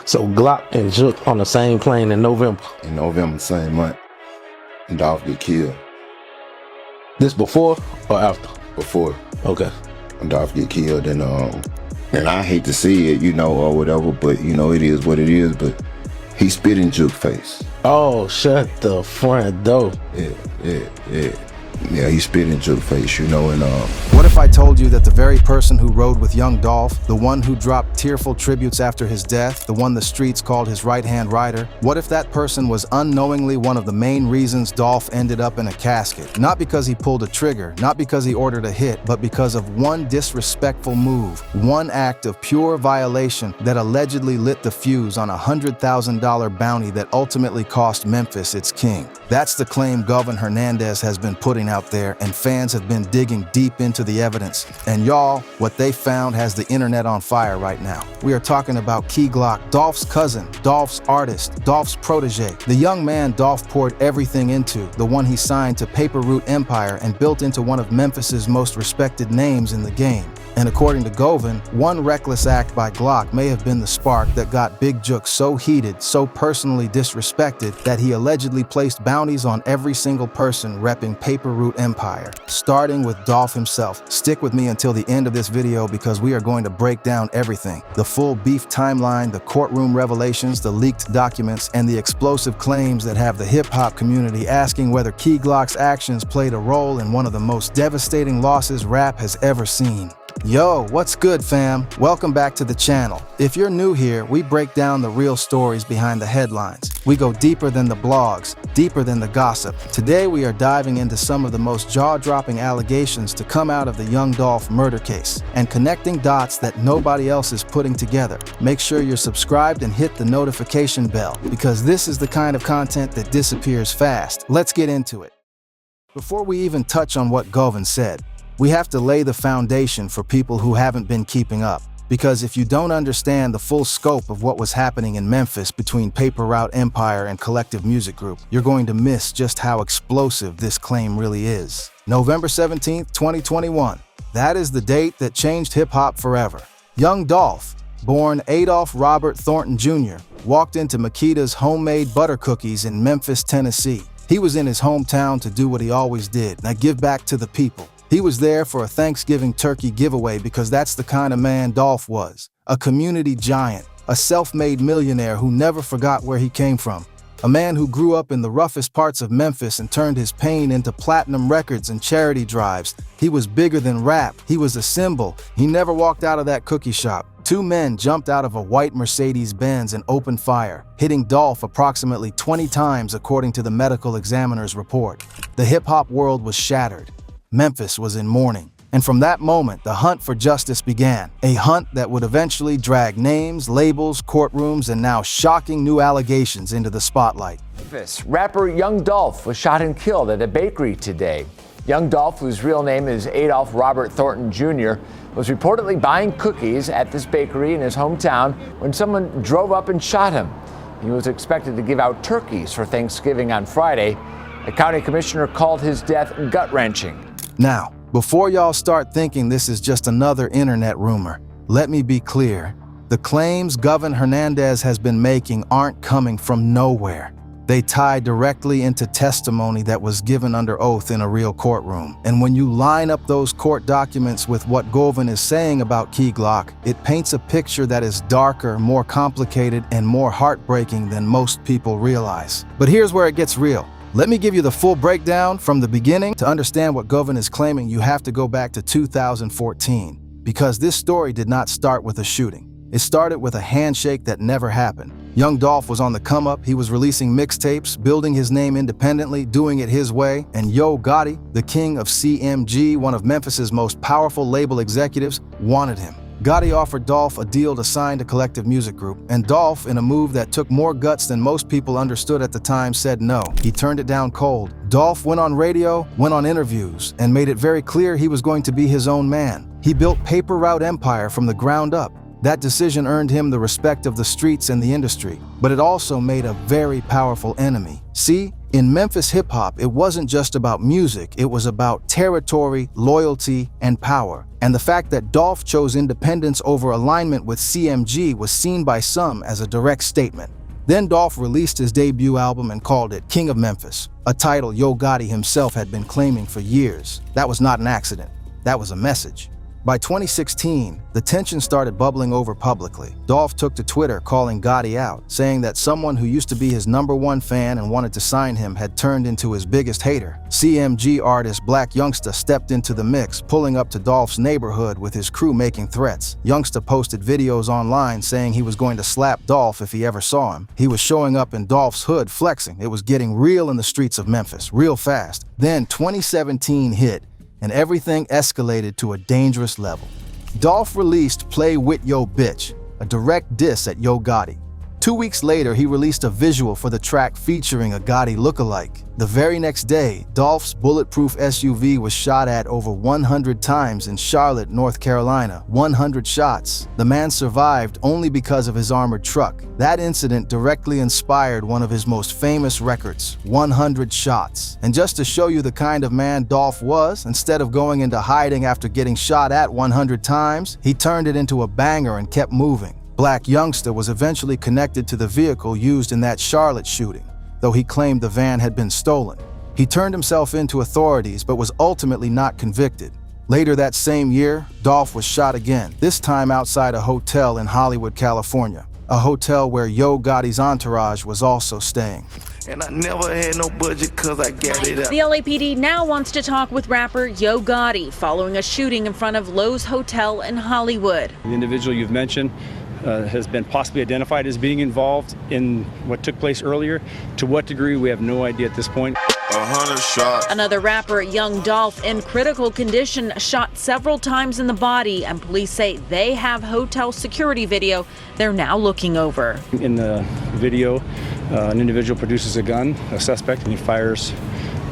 So Glock and Jook on the same plane in November. In November, same month, and Dolph get killed. This before or after? Before. Okay. And Dolph get killed, and I hate to see it, or whatever, but it is what it is. But he spit in Jook's face. Oh, shut the front door. Yeah, he spit in Jook's face, and What if I told you that the very person who rode with young Dolph, the one who dropped tearful tributes after his death, the one the streets called his right-hand rider, what if that person was unknowingly one of the main reasons Dolph ended up in a casket? Not because he pulled a trigger, not because he ordered a hit, but because of one disrespectful move, one act of pure violation that allegedly lit the fuse on a $100,000 bounty that ultimately cost Memphis its king. That's the claim Goven Hernandez has been putting out there, and fans have been digging deep into the evidence. And y'all, what they found has the internet on fire right now. We are talking about Key Glock, Dolph's cousin, Dolph's artist, Dolph's protege, the young man Dolph poured everything into, the one he signed to Paper Route Empire and built into one of Memphis's most respected names in the game. And according to Goven, one reckless act by Glock may have been the spark that got Big Jook so heated, so personally disrespected, that he allegedly placed bounties on every single person repping Paper Route Empire, starting with Dolph himself. Stick with me until the end of this video because we are going to break down everything. The full beef timeline, the courtroom revelations, the leaked documents, and the explosive claims that have the hip-hop community asking whether Key Glock's actions played a role in one of the most devastating losses rap has ever seen. Yo, what's good, fam? Welcome back to the channel. If you're new here, we break down the real stories behind the headlines. We go deeper than the blogs, deeper than the gossip. Today, we are diving into some of the most jaw-dropping allegations to come out of the young Dolph murder case and connecting dots that nobody else is putting together. Make sure you're subscribed and hit the notification bell because this is the kind of content that disappears fast. Let's get into it. Before we even touch on what Goven said, we have to lay the foundation for people who haven't been keeping up. Because if you don't understand the full scope of what was happening in Memphis between Paper Route Empire and Collective Music Group, you're going to miss just how explosive this claim really is. November 17th, 2021. That is the date that changed hip-hop forever. Young Dolph, born Adolph Robert Thornton Jr., walked into Makita's homemade butter cookies in Memphis, Tennessee. He was in his hometown to do what he always did, and give back to the people. He was there for a Thanksgiving turkey giveaway because that's the kind of man Dolph was. A community giant, a self-made millionaire who never forgot where he came from. A man who grew up in the roughest parts of Memphis and turned his pain into platinum records and charity drives. He was bigger than rap. He was a symbol. He never walked out of that cookie shop. Two men jumped out of a white Mercedes-Benz and opened fire, hitting Dolph approximately 20 times according to the medical examiner's report. The hip-hop world was shattered. Memphis was in mourning. And from that moment, the hunt for justice began. A hunt that would eventually drag names, labels, courtrooms, and now shocking new allegations into the spotlight. Memphis rapper Young Dolph was shot and killed at a bakery today. Young Dolph, whose real name is Adolph Robert Thornton Jr., was reportedly buying cookies at this bakery in his hometown when someone drove up and shot him. He was expected to give out turkeys for Thanksgiving on Friday. A county commissioner called his death gut-wrenching. Now, before y'all start thinking this is just another internet rumor, let me be clear. The claims Goven Hernandez has been making aren't coming from nowhere. They tie directly into testimony that was given under oath in a real courtroom. And when you line up those court documents with what Goven is saying about Key Glock, it paints a picture that is darker, more complicated, and more heartbreaking than most people realize. But here's where it gets real. Let me give you the full breakdown from the beginning. To understand what Goven is claiming, you have to go back to 2014, because this story did not start with a shooting. It started with a handshake that never happened. Young Dolph was on the come-up. He was releasing mixtapes, building his name independently, doing it his way, and Yo Gotti, the king of CMG, one of Memphis's most powerful label executives, wanted him. Gotti offered Dolph a deal to sign to Collective Music Group, and Dolph, in a move that took more guts than most people understood at the time, said no. He turned it down cold. Dolph went on radio, went on interviews, and made it very clear he was going to be his own man. He built Paper Route Empire from the ground up, That decision earned him the respect of the streets and the industry, but it also made a very powerful enemy. See, in Memphis hip-hop, it wasn't just about music, it was about territory, loyalty, and power. And the fact that Dolph chose independence over alignment with CMG was seen by some as a direct statement. Then Dolph released his debut album and called it King of Memphis, a title Yo Gotti himself had been claiming for years. That was not an accident. That was a message. By 2016, the tension started bubbling over publicly. Dolph took to Twitter calling Gotti out, saying that someone who used to be his #1 fan and wanted to sign him had turned into his biggest hater. CMG artist Black Youngsta stepped into the mix, pulling up to Dolph's neighborhood with his crew making threats. Youngsta posted videos online saying he was going to slap Dolph if he ever saw him. He was showing up in Dolph's hood flexing. It was getting real in the streets of Memphis, real fast. Then 2017 hit, and everything escalated to a dangerous level. Dolph released Play With Yo Bitch, a direct diss at Yo Gotti. 2 weeks later, he released a visual for the track featuring a Gotti lookalike. The very next day, Dolph's bulletproof SUV was shot at over 100 times in Charlotte, North Carolina. 100 shots. The man survived only because of his armored truck. That incident directly inspired one of his most famous records, 100 Shots. And just to show you the kind of man Dolph was, instead of going into hiding after getting shot at 100 times, he turned it into a banger and kept moving. Black Youngsta was eventually connected to the vehicle used in that Charlotte shooting, though he claimed the van had been stolen. He turned himself in to authorities but was ultimately not convicted. Later that same year, Dolph was shot again, this time outside a hotel in Hollywood, California, a hotel where Yo Gotti's entourage was also staying. And I never had no budget cause I got it up. The LAPD now wants to talk with rapper Yo Gotti following a shooting in front of Lowe's Hotel in Hollywood. The individual you've mentioned has been possibly identified as being involved in what took place earlier. To what degree, we have no idea at this point. 100 shots. Another rapper, Young Dolph, in critical condition, shot several times in the body, and police say they have hotel security video they're now looking over. In the video, an individual produces a gun, a suspect, and he fires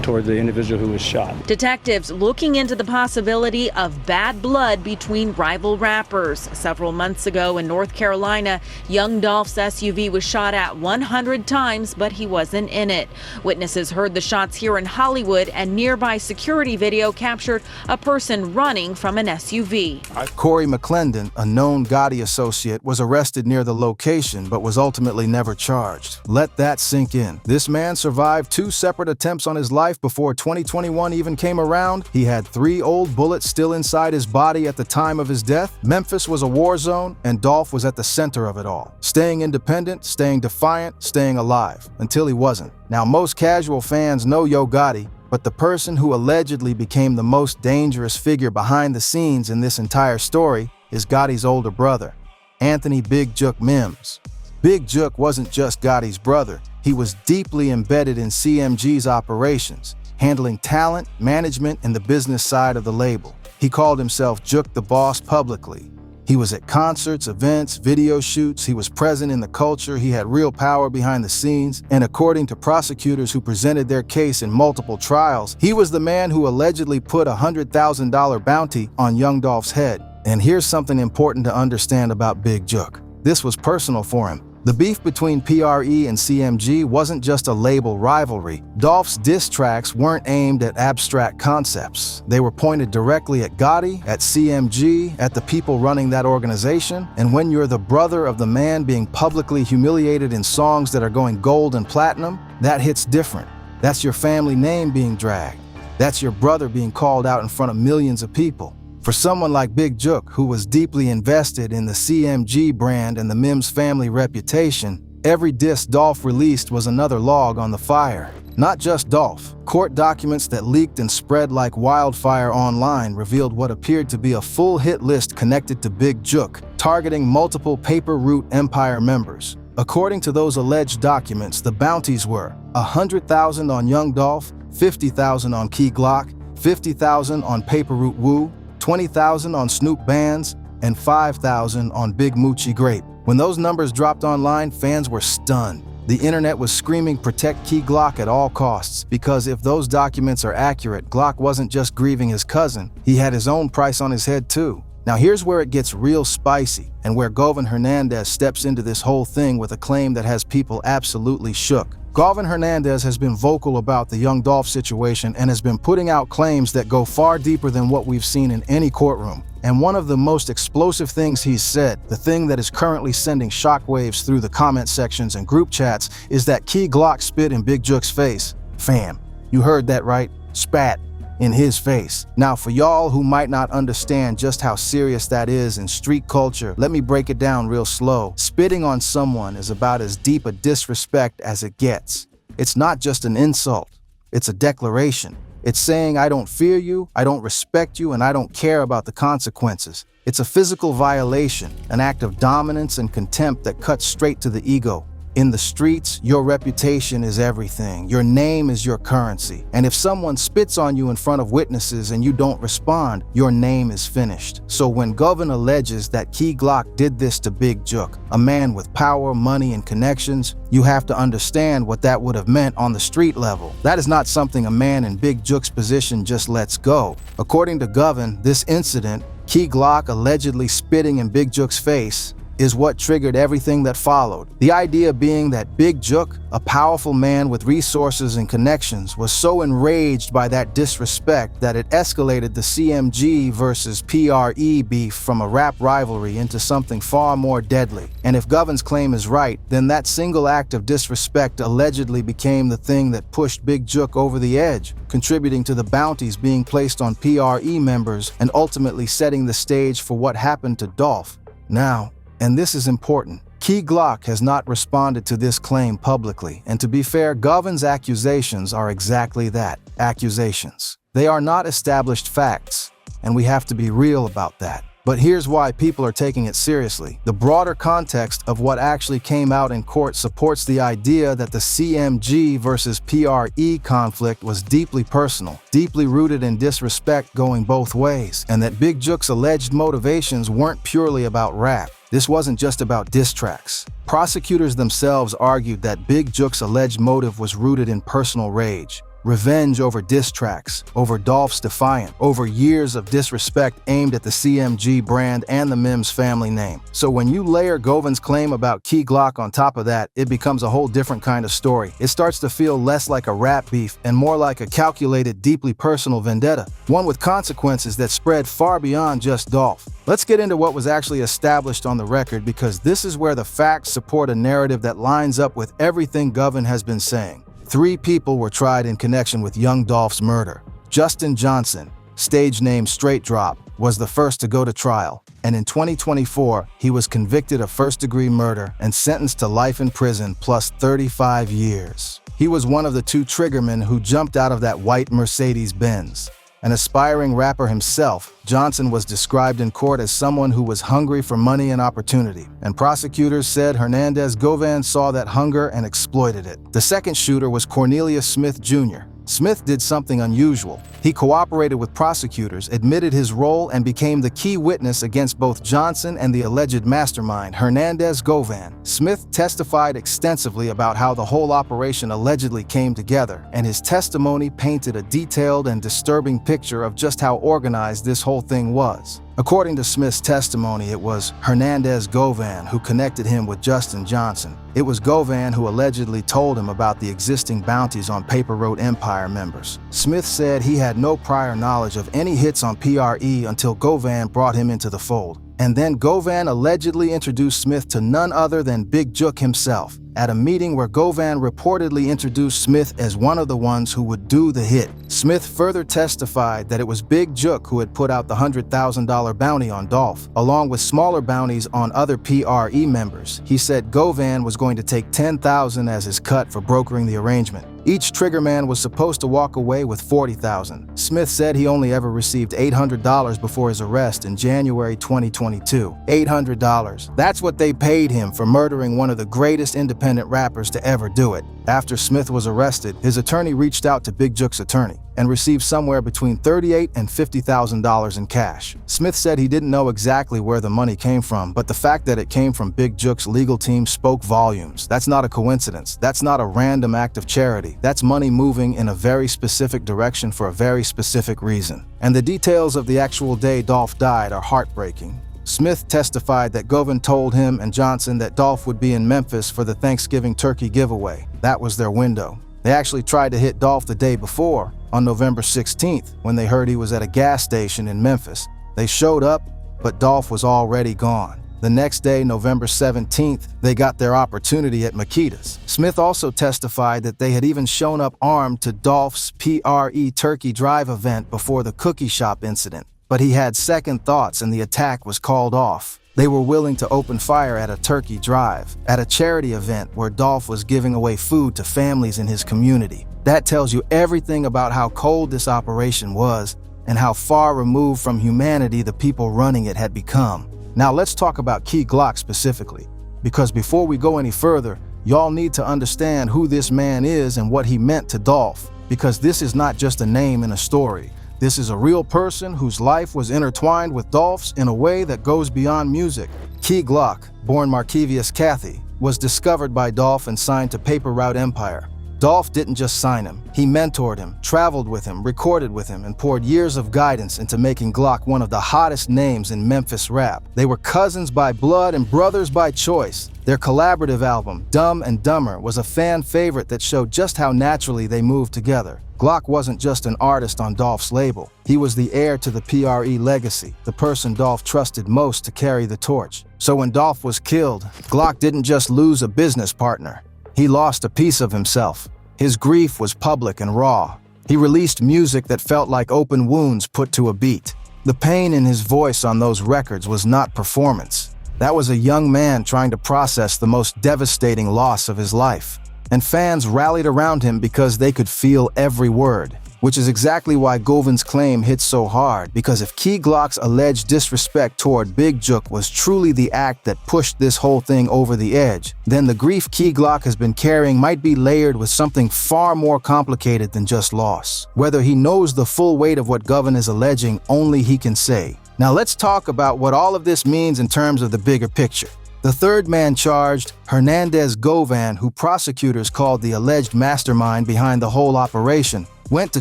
toward the individual who was shot. Detectives looking into the possibility of bad blood between rival rappers. Several months ago in North Carolina, Young Dolph's SUV was shot at 100 times, but he wasn't in it. Witnesses heard the shots here in Hollywood, and nearby security video captured a person running from an SUV. Corey McClendon, a known Gotti associate, was arrested near the location but was ultimately never charged. Let that sink in. This man survived 2 separate attempts on his life before 2021 even came around. He had 3 old bullets still inside his body at the time of his death. Memphis was a war zone, and Dolph was at the center of it all. Staying independent, staying defiant, staying alive, until he wasn't. Now, most casual fans know Yo Gotti, but the person who allegedly became the most dangerous figure behind the scenes in this entire story is Gotti's older brother, Anthony Big Jook Mims. Big Jook wasn't just Gotti's brother. He was deeply embedded in CMG's operations, handling talent, management, and the business side of the label. He called himself Jook the Boss publicly. He was at concerts, events, video shoots. He was present in the culture. He had real power behind the scenes. And according to prosecutors who presented their case in multiple trials, he was the man who allegedly put a $100,000 bounty on Young Dolph's head. And here's something important to understand about Big Jook. This was personal for him. The beef between PRE and CMG wasn't just a label rivalry. Dolph's diss tracks weren't aimed at abstract concepts. They were pointed directly at Gotti, at CMG, at the people running that organization. And when you're the brother of the man being publicly humiliated in songs that are going gold and platinum, that hits different. That's your family name being dragged. That's your brother being called out in front of millions of people. For someone like Big Jook, who was deeply invested in the CMG brand and the Mims family reputation, every diss Dolph released was another log on the fire. Not just Dolph. Court documents that leaked and spread like wildfire online revealed what appeared to be a full hit list connected to Big Jook, targeting multiple Paper Route Empire members. According to those alleged documents, the bounties were $100,000 on Young Dolph, $50,000 on Key Glock, $50,000 on Paper Route Woo, $20,000 on Snoop Bands, and $5,000 on Big Moochie Grape. When those numbers dropped online, fans were stunned. The internet was screaming protect Key Glock at all costs, because if those documents are accurate, Glock wasn't just grieving his cousin, he had his own price on his head too. Now here's where it gets real spicy, and where Goven Hernandez steps into this whole thing with a claim that has people absolutely shook. Goven Hernandez has been vocal about the young Dolph situation and has been putting out claims that go far deeper than what we've seen in any courtroom. And one of the most explosive things he's said, the thing that is currently sending shockwaves through the comment sections and group chats, is that Key Glock spit in Big Jook's face. Fam, you heard that right? Spat in his face. Now, for y'all who might not understand just how serious that is in street culture, let me break it down real slow. Spitting on someone is about as deep a disrespect as it gets. It's not just an insult, it's a declaration. It's saying, I don't fear you, I don't respect you, and I don't care about the consequences. It's a physical violation, an act of dominance and contempt that cuts straight to the ego. In the streets, your reputation is everything. Your name is your currency. And if someone spits on you in front of witnesses and you don't respond, your name is finished. So when Goven alleges that Key Glock did this to Big Jook, a man with power, money, and connections, you have to understand what that would have meant on the street level. That is not something a man in Big Jook's position just lets go. According to Goven, this incident, Key Glock allegedly spitting in Big Jook's face, is what triggered everything that followed. The idea being that Big Jook, a powerful man with resources and connections, was so enraged by that disrespect that it escalated the CMG versus PRE beef from a rap rivalry into something far more deadly. And if Goven's claim is right, then that single act of disrespect allegedly became the thing that pushed Big Jook over the edge, contributing to the bounties being placed on PRE members and ultimately setting the stage for what happened to Dolph. Now, and this is important, Key Glock has not responded to this claim publicly, and to be fair, Goven's accusations are exactly that, accusations. They are not established facts, and we have to be real about that. But here's why people are taking it seriously. The broader context of what actually came out in court supports the idea that the CMG versus PRE conflict was deeply personal, deeply rooted in disrespect going both ways, and that Big Jook's alleged motivations weren't purely about rap. This wasn't just about diss tracks. Prosecutors themselves argued that Big Jook's alleged motive was rooted in personal rage. Revenge over diss tracks, over Dolph's Defiant, over years of disrespect aimed at the CMG brand and the Mims family name. So when you layer Goven's claim about Key Glock on top of that, it becomes a whole different kind of story. It starts to feel less like a rap beef and more like a calculated, deeply personal vendetta, one with consequences that spread far beyond just Dolph. Let's get into what was actually established on the record, because this is where the facts support a narrative that lines up with everything Goven has been saying. 3 people were tried in connection with young Dolph's murder. Justin Johnson, stage name Straight Drop, was the first to go to trial, and in 2024, he was convicted of first-degree murder and sentenced to life in prison plus 35 years. He was one of the 2 triggermen who jumped out of that white Mercedes-Benz. An aspiring rapper himself, Johnson was described in court as someone who was hungry for money and opportunity, and prosecutors said Hernandez Goven saw that hunger and exploited it. The second shooter was Cornelius Smith Jr. Smith did something unusual. He cooperated with prosecutors, admitted his role, and became the key witness against both Johnson and the alleged mastermind, Hernandez Goven. Smith testified extensively about how the whole operation allegedly came together, and his testimony painted a detailed and disturbing picture of just how organized this whole thing was. According to Smith's testimony, it was Hernandez Goven who connected him with Justin Johnson. It was Goven who allegedly told him about the existing bounties on Paper Road Empire members. Smith said he had no prior knowledge of any hits on PRE until Goven brought him into the fold. And then Goven allegedly introduced Smith to none other than Big Jook himself, at a meeting where Goven reportedly introduced Smith as one of the ones who would do the hit. Smith further testified that it was Big Jook who had put out the $100,000 bounty on Dolph, along with smaller bounties on other PRE members. He said Goven was going to take $10,000 as his cut for brokering the arrangement. Each triggerman was supposed to walk away with $40,000. Smith said he only ever received $800 before his arrest in January 2022. $800. That's what they paid him for murdering one of the greatest independent rappers to ever do it. After Smith was arrested, his attorney reached out to Big Jook's attorney. and received somewhere between $38,000 and $50,000 in cash. Smith said he didn't know exactly where the money came from, but the fact that it came from Big Jook's legal team spoke volumes. That's not a coincidence. That's not a random act of charity. That's money moving in a very specific direction for a very specific reason. And the details of the actual day Dolph died are heartbreaking. Smith testified that Goven told him and Johnson that Dolph would be in Memphis for the Thanksgiving turkey giveaway. That was their window. They actually tried to hit Dolph the day before, on November 16th, when they heard he was at a gas station in Memphis. They showed up, but Dolph was already gone. The next day, November 17th, they got their opportunity at Makita's. Smith also testified that they had even shown up armed to Dolph's PRE Turkey Drive event before the cookie shop incident. But he had second thoughts and the attack was called off. They were willing to open fire at a turkey drive, at a charity event where Dolph was giving away food to families in his community. That tells you everything about how cold this operation was and how far removed from humanity the people running it had become. Now let's talk about Key Glock specifically, because before we go any further, y'all need to understand who this man is and what he meant to Dolph, because this is not just a name in a story. This is a real person whose life was intertwined with Dolph's in a way that goes beyond music. Key Glock, born Markevius Cathy, was discovered by Dolph and signed to Paper Route Empire. Dolph didn't just sign him. He mentored him, traveled with him, recorded with him, and poured years of guidance into making Glock one of the hottest names in Memphis rap. They were cousins by blood and brothers by choice. Their collaborative album, Dumb and Dumber, was a fan favorite that showed just how naturally they moved together. Glock wasn't just an artist on Dolph's label. He was the heir to the PRE legacy, the person Dolph trusted most to carry the torch. So when Dolph was killed, Glock didn't just lose a business partner. He lost a piece of himself. His grief was public and raw. He released music that felt like open wounds put to a beat. The pain in his voice on those records was not performance. That was a young man trying to process the most devastating loss of his life. And fans rallied around him because they could feel every word. Which is exactly why Goven's claim hit so hard, because if Key Glock's alleged disrespect toward Big Jook was truly the act that pushed this whole thing over the edge, then the grief Key Glock has been carrying might be layered with something far more complicated than just loss. Whether he knows the full weight of what Goven is alleging, only he can say. Now let's talk about what all of this means in terms of the bigger picture. The third man charged, Hernandez Goven, who prosecutors called the alleged mastermind behind the whole operation, went to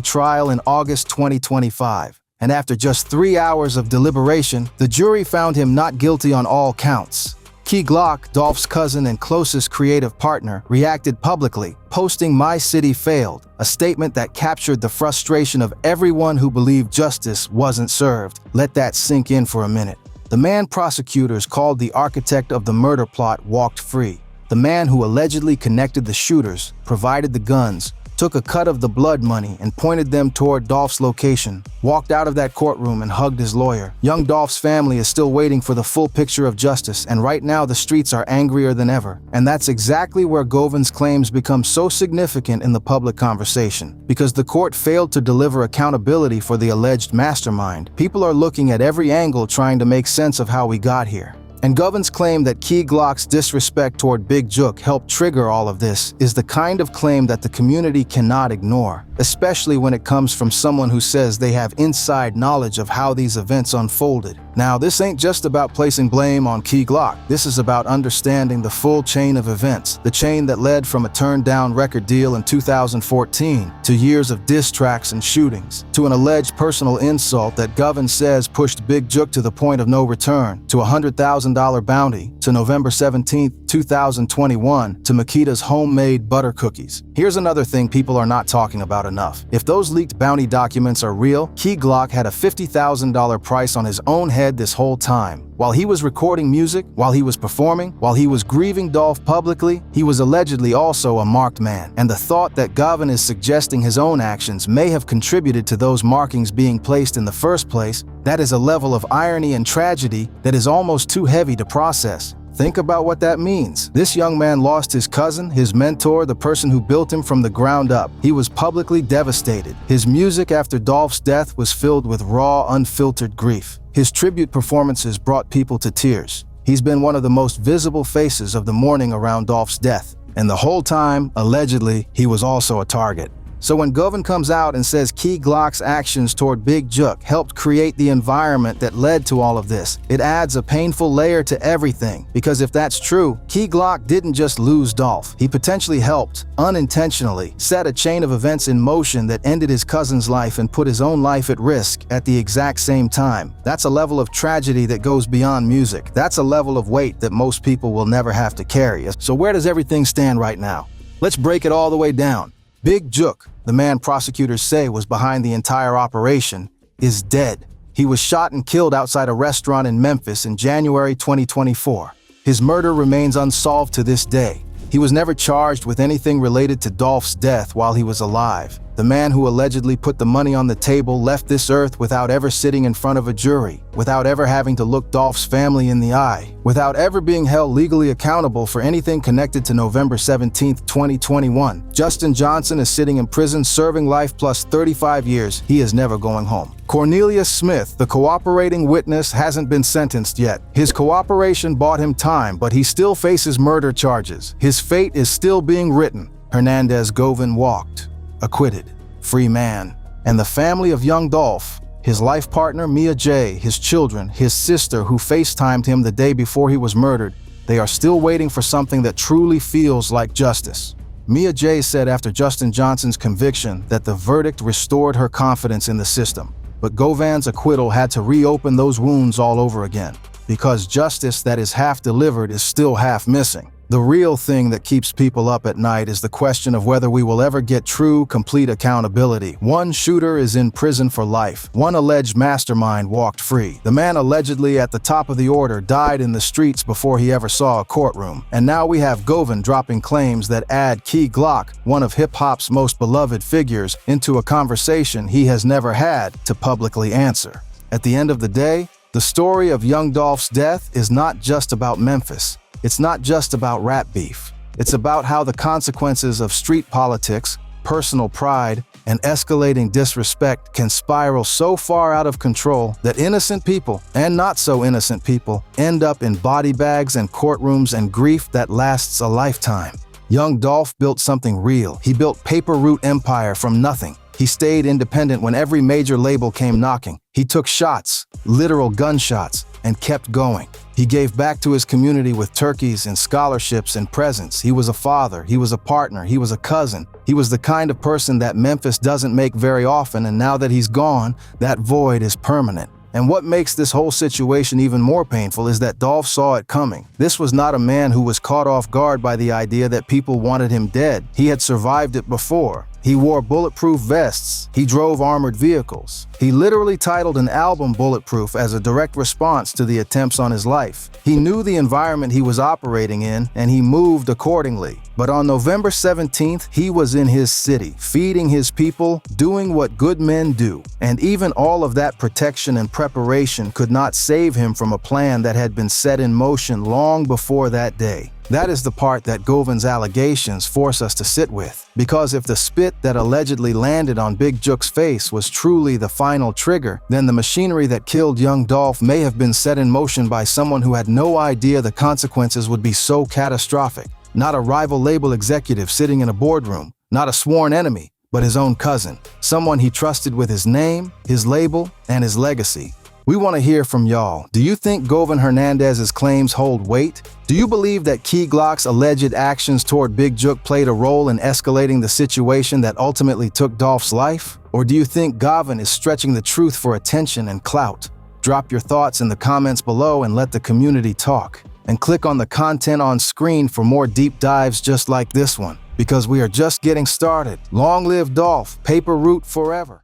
trial in August 2025. And after just 3 hours of deliberation, the jury found him not guilty on all counts. Key Glock, Dolph's cousin and closest creative partner, reacted publicly, posting "My city failed," a statement that captured the frustration of everyone who believed justice wasn't served. Let that sink in for a minute. The man prosecutors called the architect of the murder plot walked free. The man who allegedly connected the shooters, provided the guns, took a cut of the blood money and pointed them toward Dolph's location, walked out of that courtroom and hugged his lawyer. Young Dolph's family is still waiting for the full picture of justice, and right now the streets are angrier than ever. And that's exactly where Goven's claims become so significant in the public conversation. Because the court failed to deliver accountability for the alleged mastermind, people are looking at every angle trying to make sense of how we got here. And Goven's claim that Key Glock's disrespect toward Big Jook helped trigger all of this is the kind of claim that the community cannot ignore, especially when it comes from someone who says they have inside knowledge of how these events unfolded. Now, this ain't just about placing blame on Key Glock. This is about understanding the full chain of events, the chain that led from a turned-down record deal in 2014 to years of diss tracks and shootings, to an alleged personal insult that Goven says pushed Big Jook to the point of no return, to a $100,000 bounty, to November 17, 2021, to Makita's homemade butter cookies. Here's another thing people are not talking about enough. If those leaked bounty documents are real, Key Glock had a $50,000 price on his own head this whole time. While he was recording music, while he was performing, while he was grieving Dolph publicly, he was allegedly also a marked man. And the thought that Goven is suggesting his own actions may have contributed to those markings being placed in the first place, that is a level of irony and tragedy that is almost too heavy to process. Think about what that means. This young man lost his cousin, his mentor, the person who built him from the ground up. He was publicly devastated. His music after Dolph's death was filled with raw, unfiltered grief. His tribute performances brought people to tears. He's been one of the most visible faces of the mourning around Dolph's death. And the whole time, allegedly, he was also a target. So when Goven comes out and says Key Glock's actions toward Big Jook helped create the environment that led to all of this, it adds a painful layer to everything. Because if that's true, Key Glock didn't just lose Dolph. He potentially helped, unintentionally, set a chain of events in motion that ended his cousin's life and put his own life at risk at the exact same time. That's a level of tragedy that goes beyond music. That's a level of weight that most people will never have to carry. So where does everything stand right now? Let's break it all the way down. Big Jook, the man prosecutors say was behind the entire operation, is dead. He was shot and killed outside a restaurant in Memphis in January 2024. His murder remains unsolved to this day. He was never charged with anything related to Dolph's death while he was alive. The man who allegedly put the money on the table left this earth without ever sitting in front of a jury, without ever having to look Dolph's family in the eye, without ever being held legally accountable for anything connected to November 17, 2021. Justin Johnson is sitting in prison serving life plus 35 years. He is never going home. Cornelius Smith, the cooperating witness, hasn't been sentenced yet. His cooperation bought him time, but he still faces murder charges. His fate is still being written. Hernandez Goven walked. Acquitted, free man, and the family of young Dolph, his life partner Mia J., his children, his sister who FaceTimed him the day before he was murdered, they are still waiting for something that truly feels like justice. Mia J. said after Justin Johnson's conviction that the verdict restored her confidence in the system, but Govan's acquittal had to reopen those wounds all over again, because justice that is half delivered is still half missing. The real thing that keeps people up at night is the question of whether we will ever get true, complete accountability. One shooter is in prison for life. One alleged mastermind walked free. The man allegedly at the top of the order died in the streets before he ever saw a courtroom. And now we have Goven dropping claims that add Key Glock, one of hip-hop's most beloved figures, into a conversation he has never had to publicly answer. At the end of the day, the story of young Dolph's death is not just about Memphis. It's not just about rap beef. It's about how the consequences of street politics, personal pride, and escalating disrespect can spiral so far out of control that innocent people, and not so innocent people, end up in body bags and courtrooms and grief that lasts a lifetime. Young Dolph built something real. He built Paper Route Empire from nothing. He stayed independent when every major label came knocking. He took shots, literal gunshots, and kept going. He gave back to his community with turkeys and scholarships and presents. He was a father, he was a partner, he was a cousin. He was the kind of person that Memphis doesn't make very often, and now that he's gone, that void is permanent. And what makes this whole situation even more painful is that Dolph saw it coming. This was not a man who was caught off guard by the idea that people wanted him dead. He had survived it before. He wore bulletproof vests. He drove armored vehicles. He literally titled an album Bulletproof as a direct response to the attempts on his life. He knew the environment he was operating in, and he moved accordingly. But on November 17th, he was in his city, feeding his people, doing what good men do. And even all of that protection and preparation could not save him from a plan that had been set in motion long before that day. That is the part that Goven's allegations force us to sit with. Because if the spit that allegedly landed on Big Jook's face was truly the final trigger, then the machinery that killed young Dolph may have been set in motion by someone who had no idea the consequences would be so catastrophic. Not a rival label executive sitting in a boardroom, not a sworn enemy, but his own cousin. Someone he trusted with his name, his label, and his legacy. We want to hear from y'all. Do you think Goven Hernandez's claims hold weight? Do you believe that Key Glock's alleged actions toward Big Jook played a role in escalating the situation that ultimately took Dolph's life? Or do you think Goven is stretching the truth for attention and clout? Drop your thoughts in the comments below and let the community talk. And click on the content on screen for more deep dives just like this one. Because we are just getting started. Long live Dolph, Paper Route forever.